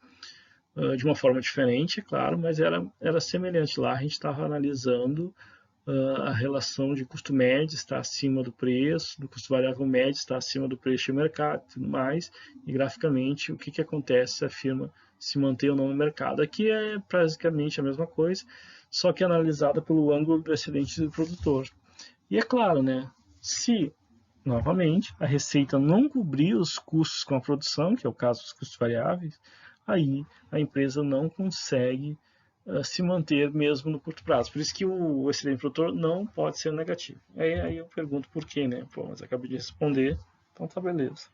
De uma forma diferente, é claro, mas era semelhante. Lá a gente estava analisando a relação de custo médio está acima do preço, do custo variável médio está acima do preço de mercado e tudo mais, e graficamente o que acontece se a firma se mantém ou não no mercado. Aqui é basicamente a mesma coisa, só que analisada pelo ângulo do excedente do produtor. E é claro, né, se, novamente, a receita não cobrir os custos com a produção, que é o caso dos custos variáveis, aí a empresa não consegue se manter mesmo no curto prazo. Por isso que o excedente produtor não pode ser negativo. Aí eu pergunto por quê, né? Pô, mas acabei de responder, então tá beleza.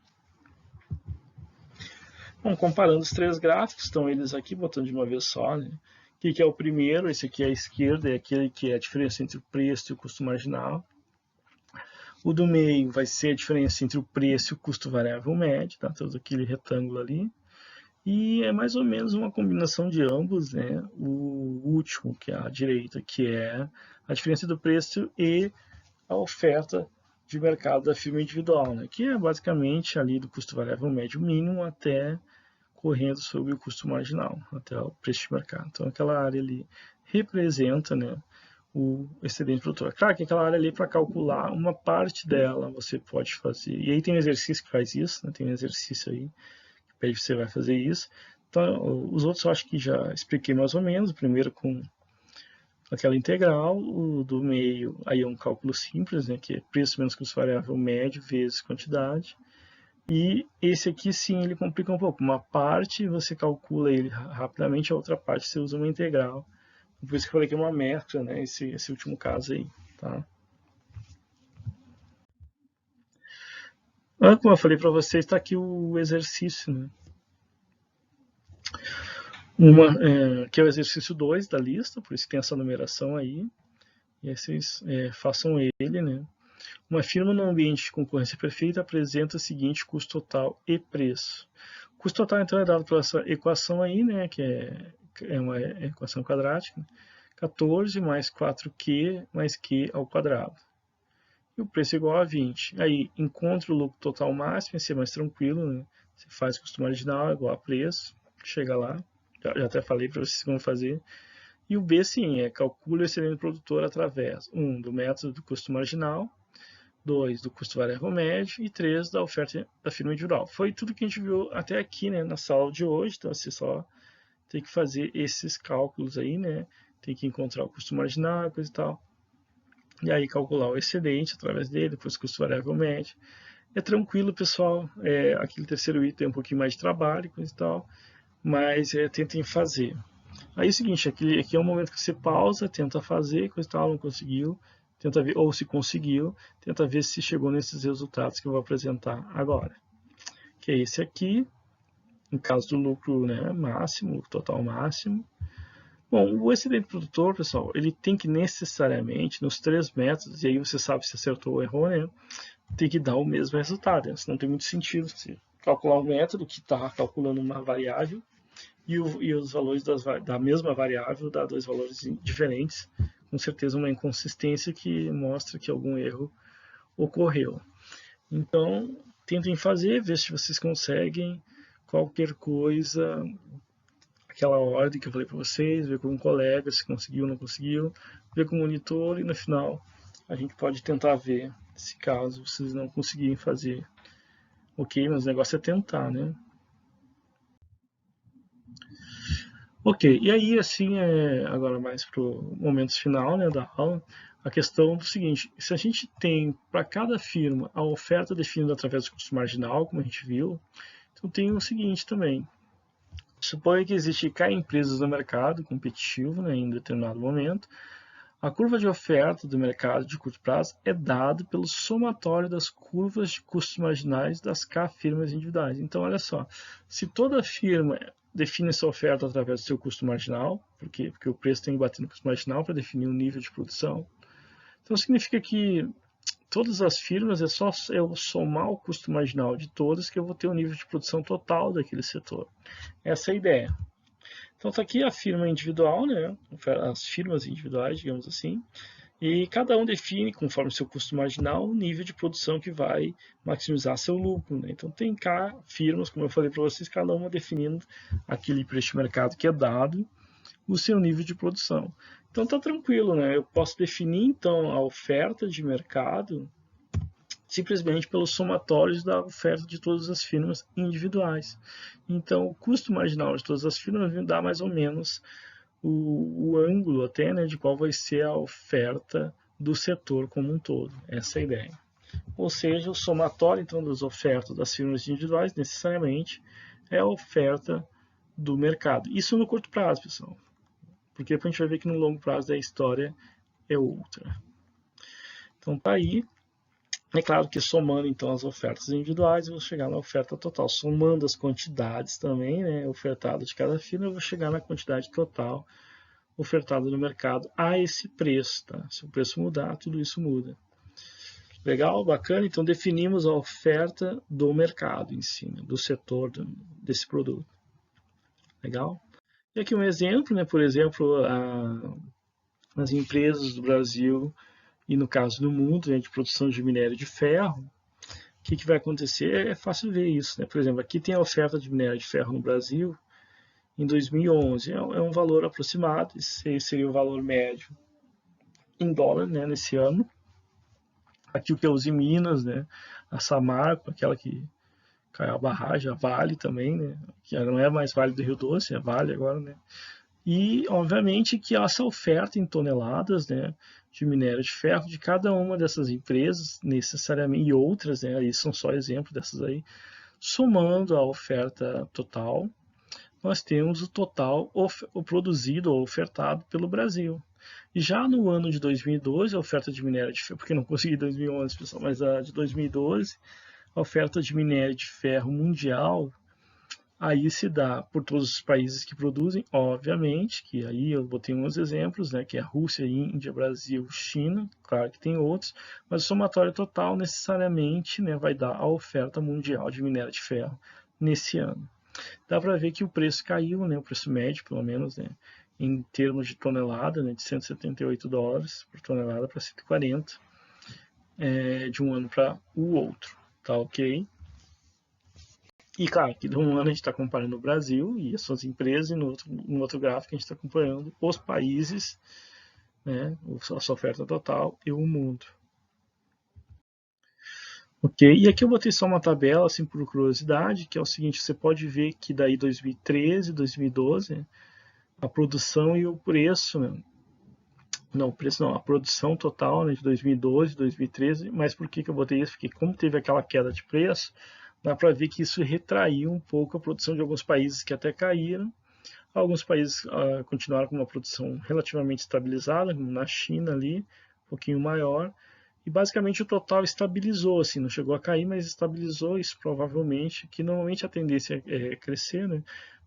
Bom, comparando os três gráficos, estão eles aqui, botando de uma vez só, né? O que é o primeiro? Esse aqui é a esquerda, é aquele que é a diferença entre o preço e o custo marginal. O do meio vai ser a diferença entre o preço e o custo variável médio, tá? Todo aquele retângulo ali. E é mais ou menos uma combinação de ambos, né? O último, que é a direita, que é a diferença do preço e a oferta de mercado da firma individual, né? Que é basicamente ali do custo variável médio mínimo até correndo sobre o custo marginal, até o preço de mercado. Então aquela área ali representa, né, o excedente produtor. Claro que aquela área ali para calcular uma parte dela você pode fazer. E aí tem um exercício que faz isso, né? Tem um exercício aí pede você vai fazer isso. Então, os outros eu acho que já expliquei mais ou menos. O primeiro com aquela integral, o do meio aí é um cálculo simples, né, que é preço menos custo variável médio vezes quantidade. E esse aqui sim ele complica um pouco. Uma parte você calcula ele rapidamente, a outra parte você usa uma integral. Por isso que eu falei que é uma mescla, né, esse último caso aí, tá? Como eu falei para vocês, está aqui o exercício, né? Que é o exercício 2 da lista, por isso que tem essa numeração aí. E aí vocês façam ele, né? Uma firma no ambiente de concorrência perfeita apresenta o seguinte custo total e preço. O custo total, então, é dado por essa equação aí, né? Que é uma equação quadrática. 14 mais 4Q mais Q ao quadrado. E o preço é igual a 20. Aí, encontra o lucro total máximo, esse é mais tranquilo, né? Você faz custo marginal igual a preço, chega lá. Já até falei para vocês como fazer. E o B, sim, calcula o excedente produtor através, 1, do método do custo marginal, 2, do custo variável médio e 3, da oferta da firma individual. Foi tudo que a gente viu até aqui, né, na sala de hoje, então você só tem que fazer esses cálculos aí, né, tem que encontrar o custo marginal, coisa e tal, e aí calcular o excedente através dele, depois o custo variável médio. É tranquilo, pessoal, aquele terceiro item tem um pouquinho mais de trabalho, coisa e tal, mas tentem fazer. Aí é o seguinte, aqui é um momento que você pausa, tenta fazer, coisa e tal, não conseguiu, tenta ver, ou se conseguiu, tenta ver se chegou nesses resultados que eu vou apresentar agora. Que é esse aqui, no caso do lucro, né, máximo, lucro total máximo. Bom, o excedente produtor, pessoal, ele tem que necessariamente, nos três métodos, e aí você sabe se acertou ou errou, né, tem que dar o mesmo resultado, né? Senão não tem muito sentido você calcular um método que está calculando uma variável e os valores da mesma variável dá dois valores diferentes, com certeza uma inconsistência que mostra que algum erro ocorreu. Então, tentem fazer, ver se vocês conseguem qualquer coisa, aquela ordem que eu falei para vocês, ver com um colega se conseguiu ou não conseguiu, ver com o monitor e no final a gente pode tentar ver se caso vocês não conseguirem fazer. Ok, mas o negócio é tentar, né? Ok, e aí, assim, agora mais para o momento final, né, da aula, a questão do seguinte: se a gente tem para cada firma a oferta definida através do custo marginal, como a gente viu, então tem o seguinte também: suponha que existe K empresas no mercado competitivo, né, em determinado momento. A curva de oferta do mercado de curto prazo é dada pelo somatório das curvas de custos marginais das K firmas individuais. Então, olha só, se toda firma define essa oferta através do seu custo marginal, porque o preço tem que bater no custo marginal para definir o nível de produção. Então significa que todas as firmas é só eu somar o custo marginal de todas que eu vou ter o nível de produção total daquele setor. Essa é a ideia. Então está aqui a firma individual, né? As firmas individuais, digamos assim, e cada um define, conforme seu custo marginal, o nível de produção que vai maximizar seu lucro. Né? Então tem cá firmas, como eu falei para vocês, cada uma definindo aquele preço de mercado que é dado, o seu nível de produção. Então está tranquilo, né? Eu posso definir então a oferta de mercado simplesmente pelos somatórios da oferta de todas as firmas individuais. Então o custo marginal de todas as firmas me dá mais ou menos o ângulo até, né, de qual vai ser a oferta do setor como um todo. Essa é a ideia. Ou seja, o somatório então das ofertas das firmas individuais necessariamente é a oferta do mercado. Isso no curto prazo, pessoal. Porque depois a gente vai ver que no longo prazo a história é outra. Então tá aí. É claro que somando então as ofertas individuais, eu vou chegar na oferta total. Somando as quantidades também, né, ofertadas de cada firma, eu vou chegar na quantidade total ofertada no mercado a esse preço. Tá? Se o preço mudar, tudo isso muda. Legal? Bacana? Então definimos a oferta do mercado em si, né, do setor desse produto. Legal? E aqui um exemplo, né, por exemplo, as empresas do Brasil e no caso do mundo, né, de produção de minério de ferro, o que vai acontecer? É fácil ver isso. Né? Por exemplo, aqui tem a oferta de minério de ferro no Brasil em 2011. É um valor aproximado, esse seria o valor médio em dólar, né, nesse ano. Aqui o que é Uzi Minas, né, a Samarco, aquela que caiu a barragem, a Vale também, né, que não é mais Vale do Rio Doce, é Vale agora, né. E, obviamente, que essa oferta em toneladas, né, de minério de ferro de cada uma dessas empresas, necessariamente, e outras, né, aí são só exemplos dessas aí, somando a oferta total, nós temos o total produzido ou ofertado pelo Brasil. E já no ano de 2012, a oferta de minério de ferro, porque não consegui 2011, pessoal, mas a de 2012, a oferta de minério de ferro mundial, aí se dá por todos os países que produzem, obviamente, que aí eu botei uns exemplos, né, que é Rússia, Índia, Brasil, China, claro que tem outros, mas o somatório total necessariamente, né, vai dar a oferta mundial de minério de ferro nesse ano. Dá para ver que o preço caiu, né, o preço médio, pelo menos, né, em termos de tonelada, né, de 178 dólares por tonelada para 140 de um ano para o outro, tá ok? E claro que de um ano a gente está comparando o Brasil e as suas empresas, e no outro gráfico a gente está acompanhando os países, né, a sua oferta total e o mundo. Ok, e aqui eu botei só uma tabela, assim, por curiosidade, que é o seguinte, você pode ver que daí 2013, 2012, a produção e o preço, né? Não, o preço não, a produção total, né, de 2012, 2013, mas por que eu botei isso? Porque como teve aquela queda de preço, dá para ver que isso retraiu um pouco a produção de alguns países que até caíram, alguns países continuaram com uma produção relativamente estabilizada, como na China ali, um pouquinho maior, e basicamente o total estabilizou, assim, não chegou a cair, mas estabilizou isso provavelmente, que normalmente a tendência é crescer, né?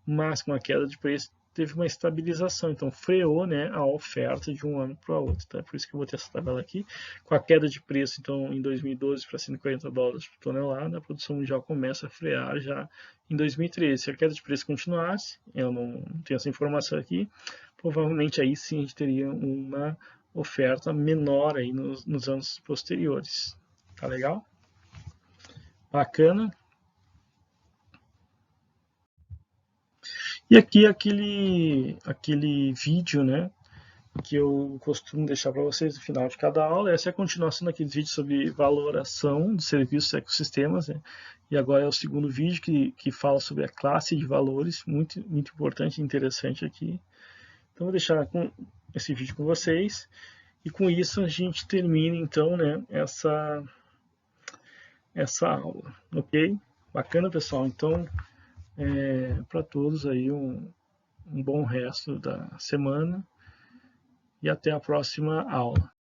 Mas com a queda de preço teve uma estabilização, então freou, né, a oferta de um ano para o outro, tá? Por isso que eu botei essa tabela aqui. Com a queda de preço, então, em 2012 para 140 dólares por tonelada, a produção mundial começa a frear já em 2013. Se a queda de preço continuasse, eu não tenho essa informação aqui, provavelmente aí sim a gente teria uma oferta menor aí nos anos posteriores. Tá legal? Bacana. E aqui aquele vídeo, né, que eu costumo deixar para vocês no final de cada aula. Essa é a continuação daquele vídeo sobre valoração de serviços e ecossistemas, né? E agora é o segundo vídeo que fala sobre a classe de valores, muito, muito importante e interessante aqui. Então vou deixar esse vídeo com vocês. E com isso a gente termina então, né, essa aula, ok? Bacana, pessoal. Então, para todos aí um bom resto da semana e até a próxima aula.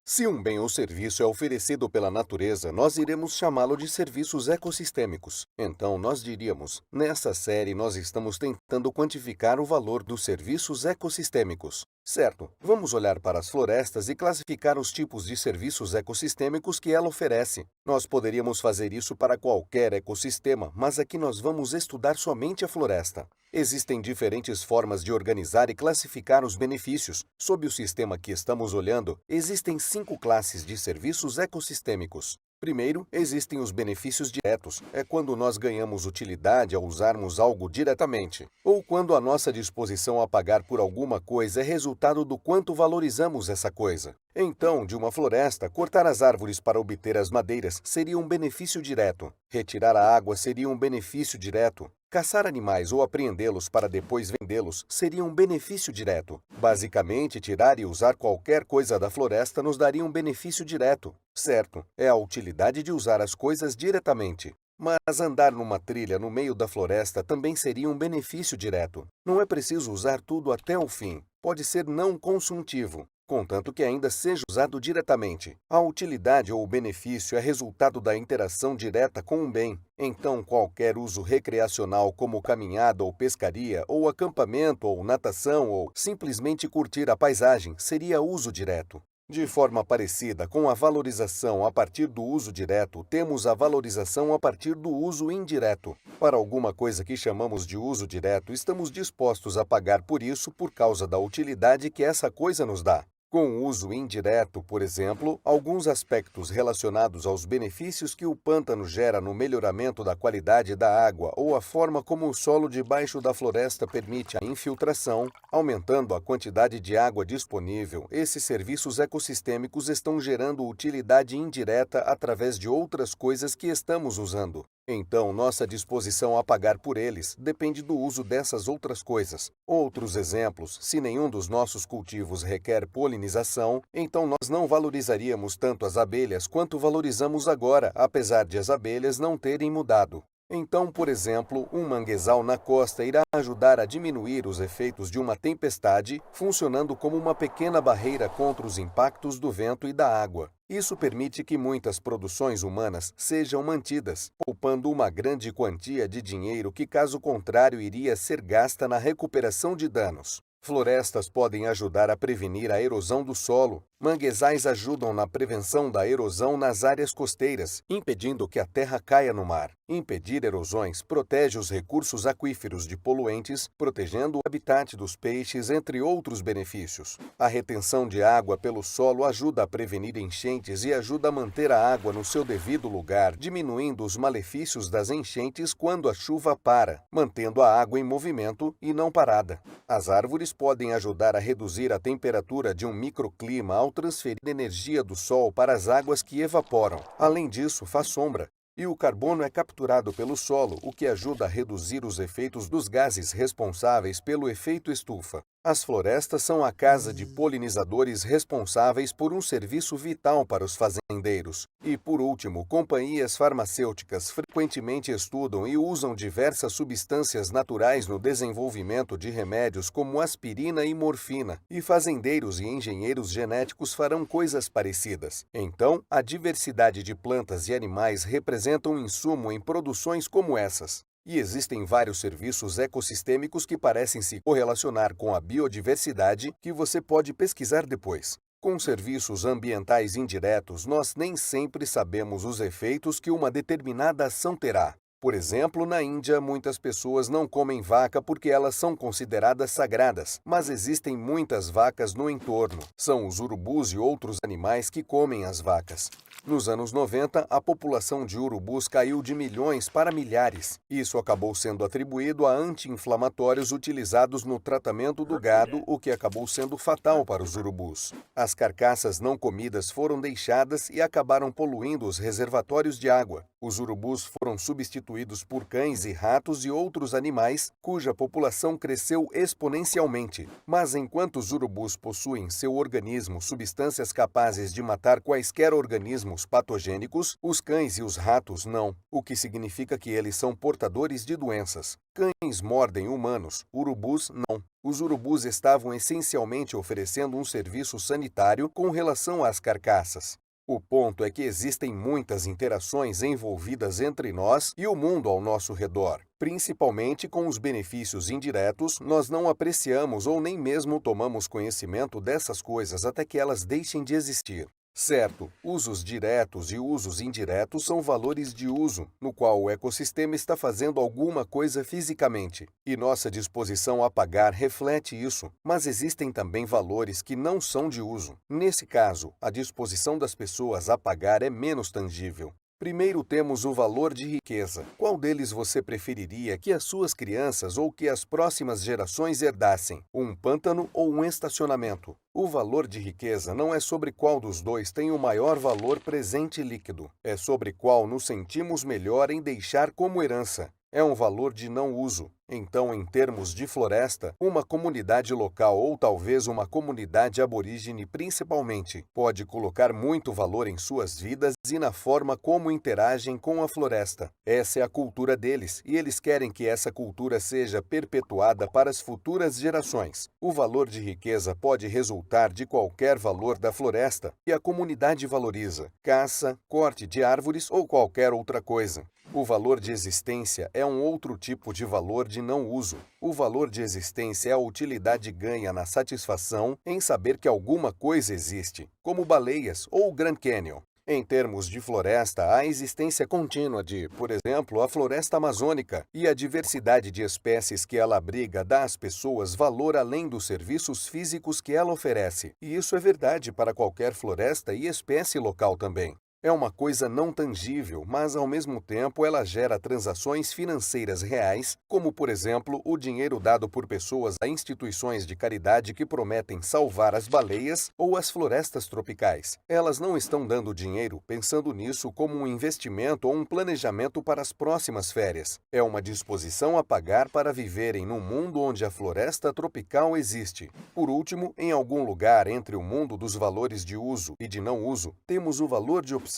Se um bem ou serviço é oferecido pela natureza, nós iremos chamá-lo de serviços ecossistêmicos. Então, nós diríamos, nessa série nós estamos tentando quantificar o valor dos serviços ecossistêmicos. Certo, vamos olhar para as florestas e classificar os tipos de serviços ecossistêmicos que ela oferece. Nós poderíamos fazer isso para qualquer ecossistema, mas aqui nós vamos estudar somente a floresta. Existem diferentes formas de organizar e classificar os benefícios. Sob o sistema que estamos olhando, existem 5 classes de serviços ecossistêmicos. Primeiro, existem os benefícios diretos. É quando nós ganhamos utilidade ao usarmos algo diretamente, ou quando a nossa disposição a pagar por alguma coisa é resultado do quanto valorizamos essa coisa. Então, de uma floresta, cortar as árvores para obter as madeiras seria um benefício direto. Retirar a água seria um benefício direto. Caçar animais ou apreendê-los para depois vendê-los seria um benefício direto. Basicamente, tirar e usar qualquer coisa da floresta nos daria um benefício direto. Certo, é a utilidade de usar as coisas diretamente. Mas andar numa trilha no meio da floresta também seria um benefício direto. Não é preciso usar tudo até o fim. Pode ser não consultivo, contanto que ainda seja usado diretamente. A utilidade ou o benefício é resultado da interação direta com um bem. Então, qualquer uso recreacional como caminhada ou pescaria, ou acampamento ou natação, ou simplesmente curtir a paisagem, seria uso direto. De forma parecida com a valorização a partir do uso direto, temos a valorização a partir do uso indireto. Para alguma coisa que chamamos de uso direto, estamos dispostos a pagar por isso por causa da utilidade que essa coisa nos dá. Com o uso indireto, por exemplo, alguns aspectos relacionados aos benefícios que o pântano gera no melhoramento da qualidade da água ou a forma como o solo debaixo da floresta permite a infiltração, aumentando a quantidade de água disponível, esses serviços ecossistêmicos estão gerando utilidade indireta através de outras coisas que estamos usando. Então, nossa disposição a pagar por eles depende do uso dessas outras coisas. Outros exemplos, se nenhum dos nossos cultivos requer polinização, então nós não valorizaríamos tanto as abelhas quanto valorizamos agora, apesar de as abelhas não terem mudado. Então, por exemplo, um manguezal na costa irá ajudar a diminuir os efeitos de uma tempestade, funcionando como uma pequena barreira contra os impactos do vento e da água. Isso permite que muitas produções humanas sejam mantidas, poupando uma grande quantia de dinheiro que, caso contrário, iria ser gasta na recuperação de danos. Florestas podem ajudar a prevenir a erosão do solo. Manguezais ajudam na prevenção da erosão nas áreas costeiras, impedindo que a terra caia no mar. Impedir erosões protege os recursos aquíferos de poluentes, protegendo o habitat dos peixes, entre outros benefícios. A retenção de água pelo solo ajuda a prevenir enchentes e ajuda a manter a água no seu devido lugar, diminuindo os malefícios das enchentes quando a chuva para, mantendo a água em movimento e não parada. As árvores podem ajudar a reduzir a temperatura de um microclima ao transferir energia do sol para as águas que evaporam. Além disso, faz sombra. E o carbono é capturado pelo solo, o que ajuda a reduzir os efeitos dos gases responsáveis pelo efeito estufa. As florestas são a casa de polinizadores responsáveis por um serviço vital para os fazendeiros. E, por último, companhias farmacêuticas frequentemente estudam e usam diversas substâncias naturais no desenvolvimento de remédios como aspirina e morfina, e fazendeiros e engenheiros genéticos farão coisas parecidas. Então, a diversidade de plantas e animais representa um insumo em produções como essas. E existem vários serviços ecossistêmicos que parecem se correlacionar com a biodiversidade que você pode pesquisar depois. Com serviços ambientais indiretos, nós nem sempre sabemos os efeitos que uma determinada ação terá. Por exemplo, na Índia, muitas pessoas não comem vaca porque elas são consideradas sagradas, mas existem muitas vacas no entorno. São os urubus e outros animais que comem as vacas. Nos anos 90, a população de urubus caiu de milhões para milhares. Isso acabou sendo atribuído a anti-inflamatórios utilizados no tratamento do gado, o que acabou sendo fatal para os urubus. As carcaças não comidas foram deixadas e acabaram poluindo os reservatórios de água. Os urubus foram substituídos por cães e ratos e outros animais cuja população cresceu exponencialmente. Mas enquanto os urubus possuem em seu organismo substâncias capazes de matar quaisquer organismos patogênicos, os cães e os ratos não, o que significa que eles são portadores de doenças. Cães mordem humanos, urubus não. Os urubus estavam essencialmente oferecendo um serviço sanitário com relação às carcaças. O ponto é que existem muitas interações envolvidas entre nós e o mundo ao nosso redor. Principalmente com os benefícios indiretos, nós não apreciamos ou nem mesmo tomamos conhecimento dessas coisas até que elas deixem de existir. Certo, usos diretos e usos indiretos são valores de uso, no qual o ecossistema está fazendo alguma coisa fisicamente, e nossa disposição a pagar reflete isso, mas existem também valores que não são de uso. Nesse caso, a disposição das pessoas a pagar é menos tangível. Primeiro temos o valor de riqueza. Qual deles você preferiria que as suas crianças ou que as próximas gerações herdassem? Um pântano ou um estacionamento? O valor de riqueza não é sobre qual dos dois tem o maior valor presente líquido. É sobre qual nos sentimos melhor em deixar como herança. É um valor de não uso. Então, em termos de floresta, uma comunidade local ou talvez uma comunidade aborígene principalmente, pode colocar muito valor em suas vidas e na forma como interagem com a floresta. Essa é a cultura deles e eles querem que essa cultura seja perpetuada para as futuras gerações. O valor de riqueza pode resultar de qualquer valor da floresta que a comunidade valoriza, caça, corte de árvores ou qualquer outra coisa. O valor de existência é um outro tipo de valor de não uso. O valor de existência é a utilidade ganha na satisfação em saber que alguma coisa existe, como baleias ou o Grand Canyon. Em termos de floresta, há a existência contínua de, por exemplo, a floresta amazônica, e a diversidade de espécies que ela abriga dá às pessoas valor além dos serviços físicos que ela oferece. E isso é verdade para qualquer floresta e espécie local também. É uma coisa não tangível, mas ao mesmo tempo ela gera transações financeiras reais, como por exemplo o dinheiro dado por pessoas a instituições de caridade que prometem salvar as baleias ou as florestas tropicais. Elas não estão dando dinheiro pensando nisso como um investimento ou um planejamento para as próximas férias. É uma disposição a pagar para viverem num mundo onde a floresta tropical existe. Por último, em algum lugar entre o mundo dos valores de uso e de não uso, temos o valor de opção.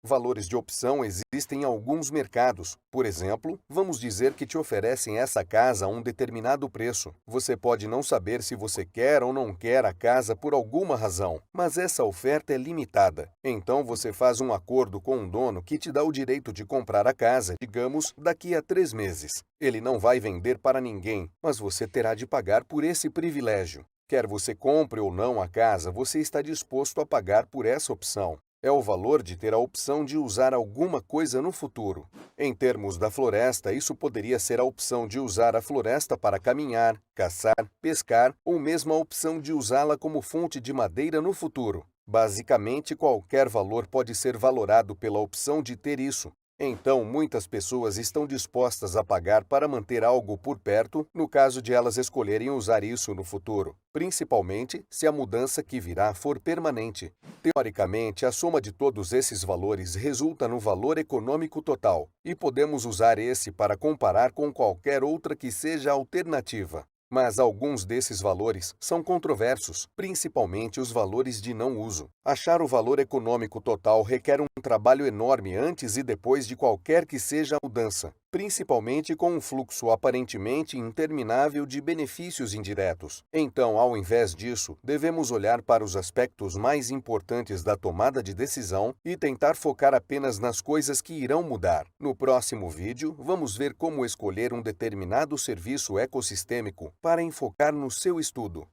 Valores de opção existem em alguns mercados. Por exemplo, vamos dizer que te oferecem essa casa a um determinado preço. Você pode não saber se você quer ou não quer a casa por alguma razão, mas essa oferta é limitada. Então você faz um acordo com um dono que te dá o direito de comprar a casa, digamos, daqui a 3 meses. Ele não vai vender para ninguém, mas você terá de pagar por esse privilégio. Quer você compre ou não a casa, você está disposto a pagar por essa opção. É o valor de ter a opção de usar alguma coisa no futuro. Em termos da floresta, isso poderia ser a opção de usar a floresta para caminhar, caçar, pescar ou mesmo a opção de usá-la como fonte de madeira no futuro. Basicamente, qualquer valor pode ser valorado pela opção de ter isso. Então, muitas pessoas estão dispostas a pagar para manter algo por perto, no caso de elas escolherem usar isso no futuro, principalmente se a mudança que virá for permanente. Teoricamente, a soma de todos esses valores resulta no valor econômico total, e podemos usar esse para comparar com qualquer outra que seja alternativa. Mas alguns desses valores são controversos, principalmente os valores de não uso. Achar o valor econômico total requer um trabalho enorme antes e depois de qualquer que seja a mudança, principalmente com um fluxo aparentemente interminável de benefícios indiretos. Então, ao invés disso, devemos olhar para os aspectos mais importantes da tomada de decisão e tentar focar apenas nas coisas que irão mudar. No próximo vídeo, vamos ver como escolher um determinado serviço ecossistêmico para enfocar no seu estudo.